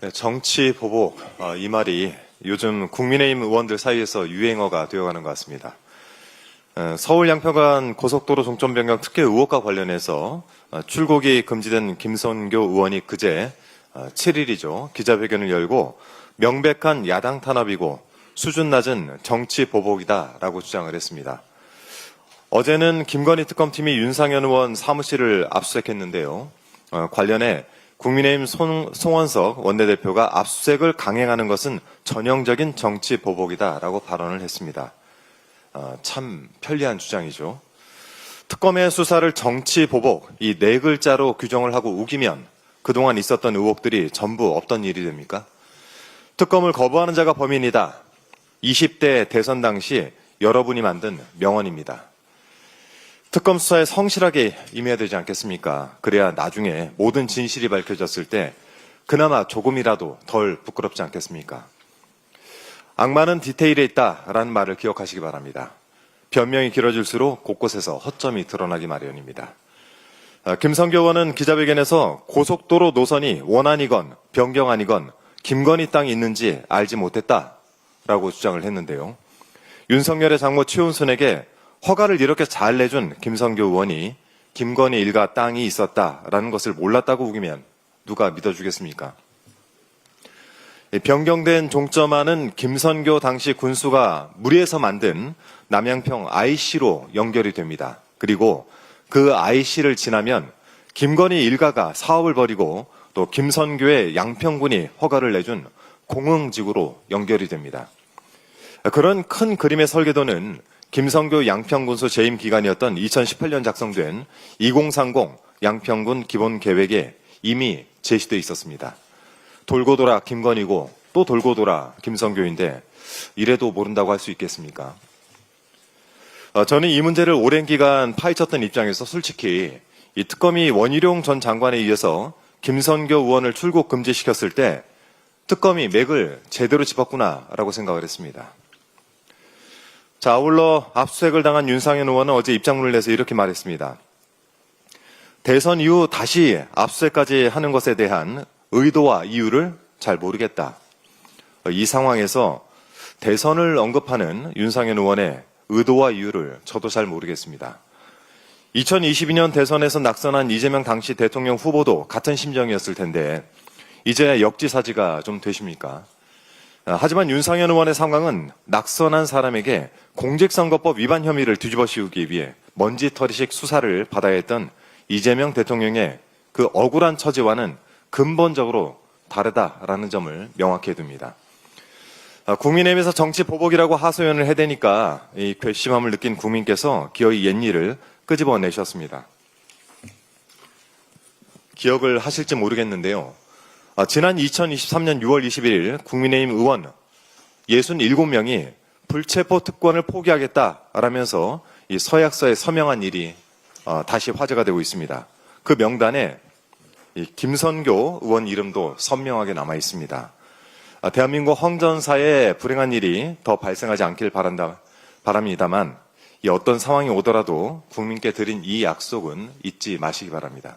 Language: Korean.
네, 정치 보복, 이 말이 요즘 국민의힘 의원들 사이에서 유행어가 되어가는 것 같습니다. 서울 양평간 고속도로 종점 변경 특혜 의혹과 관련해서 출국이 금지된 김선교 의원이 그제 7일이죠. 기자회견을 열고 명백한 야당 탄압이고 수준 낮은 정치 보복이다라고 주장을 했습니다. 어제는 김건희 특검팀이 윤상현 의원 사무실을 압수수색했는데요. 관련해 국민의힘 송원석 원내대표가 압수수색을 강행하는 것은 전형적인 정치 보복이다라고 발언을 했습니다. 참 편리한 주장이죠. 특검의 수사를 정치 보복, 이 네 글자로 규정을 하고 우기면 그동안 있었던 의혹들이 전부 없던 일이 됩니까? 특검을 거부하는 자가 범인이다. 20대 대선 당시 여러분이 만든 명언입니다. 특검 수사에 성실하게 임해야 되지 않겠습니까? 그래야 나중에 모든 진실이 밝혀졌을 때 그나마 조금이라도 덜 부끄럽지 않겠습니까? 악마는 디테일에 있다라는 말을 기억하시기 바랍니다. 변명이 길어질수록 곳곳에서 허점이 드러나기 마련입니다. 김선교 의원은 기자회견에서 고속도로 노선이 원안이건 변경안이건 김건희 땅이 있는지 알지 못했다라고 주장을 했는데요. 윤석열의 장모 최은순에게 허가를 이렇게 잘 내준 김선교 의원이 김건희 일가 땅이 있었다라는 것을 몰랐다고 우기면 누가 믿어주겠습니까? 변경된 종점안은 김선교 당시 군수가 무리해서 만든 남양평 IC로 연결이 됩니다. 그리고 그 IC를 지나면 김건희 일가가 사업을 벌이고 또 김선교의 양평군이 허가를 내준 공흥지구로 연결이 됩니다. 그런 큰 그림의 설계도는 김선교 양평군수 재임 기간이었던 2018년 작성된 2030 양평군 기본계획에 이미 제시되어 있었습니다. 돌고 돌아 김건희고 또 돌고 돌아 김선교인데 이래도 모른다고 할 수 있겠습니까? 저는 이 문제를 오랜 기간 파헤쳤던 입장에서 솔직히 이 특검이 원희룡 전 장관에 의해서 김선교 의원을 출국 금지시켰을 때 특검이 맥을 제대로 짚었구나라고 생각을 했습니다. 자, 아울러 압수수색을 당한 윤상현 의원은 어제 입장문을 내서 이렇게 말했습니다. 대선 이후 다시 압수수색까지 하는 것에 대한 의도와 이유를 잘 모르겠다. 이 상황에서 대선을 언급하는 윤상현 의원의 의도와 이유를 저도 잘 모르겠습니다. 2022년 대선에서 낙선한 이재명 당시 대통령 후보도 같은 심정이었을 텐데 이제 역지사지가 좀 되십니까? 하지만 윤상현 의원의 상황은 낙선한 사람에게 공직선거법 위반 혐의를 뒤집어 씌우기 위해 먼지털이식 수사를 받아야 했던 이재명 대통령의 그 억울한 처지와는 근본적으로 다르다라는 점을 명확히 해둡니다. 국민의힘에서 정치 보복이라고 하소연을 해대니까 이 괘씸함을 느낀 국민께서 기어이 옛일을 끄집어내셨습니다. 기억을 하실지 모르겠는데요. 지난 2023년 6월 21일 국민의힘 의원 67명이 불체포 특권을 포기하겠다라면서 이 서약서에 서명한 일이 다시 화제가 되고 있습니다. 그 명단에 이 김선교 의원 이름도 선명하게 남아 있습니다. 대한민국 헌정사에 불행한 일이 더 발생하지 않길 바랍니다만 이 어떤 상황이 오더라도 국민께 드린 이 약속은 잊지 마시기 바랍니다.